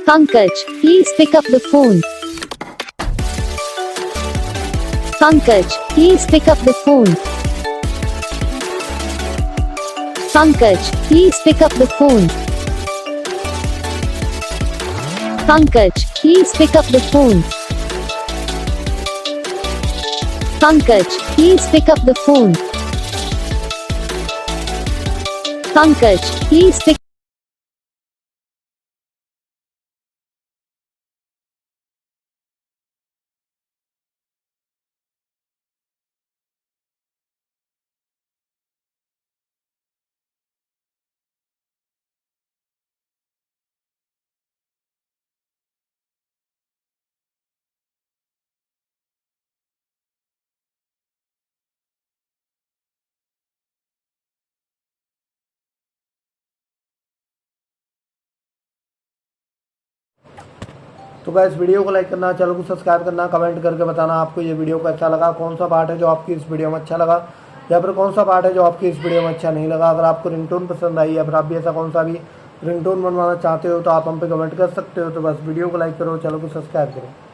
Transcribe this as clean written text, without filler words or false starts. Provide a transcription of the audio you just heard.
Pankaj, please pick up the phone. Pankaj, please pick up the phone. Pankaj, please pick up the phone. Pankaj, please pick up the phone. Pankaj, please pick up the phone. Pankaj, please pick तो guys video को like करना, channel को subscribe करना, comment करके बताना आपको ये video कैसा लगा, कौन सा पार्ट है जो आपकी इस वीडियो में अच्छा लगा या फिर कौन सा पार्ट है जो आपकी इस वीडियो में अच्छा नहीं लगा। अगर आपको रिंगटोन पसंद आई या फिर आप भी ऐसा कौन सा भी रिंगटोन बनवाना चाहते हो तो आप हम पे कमेंट कर सकते हो। तो बस वीडियो को लाइक करो, चैनल को सब्सक्राइब करो।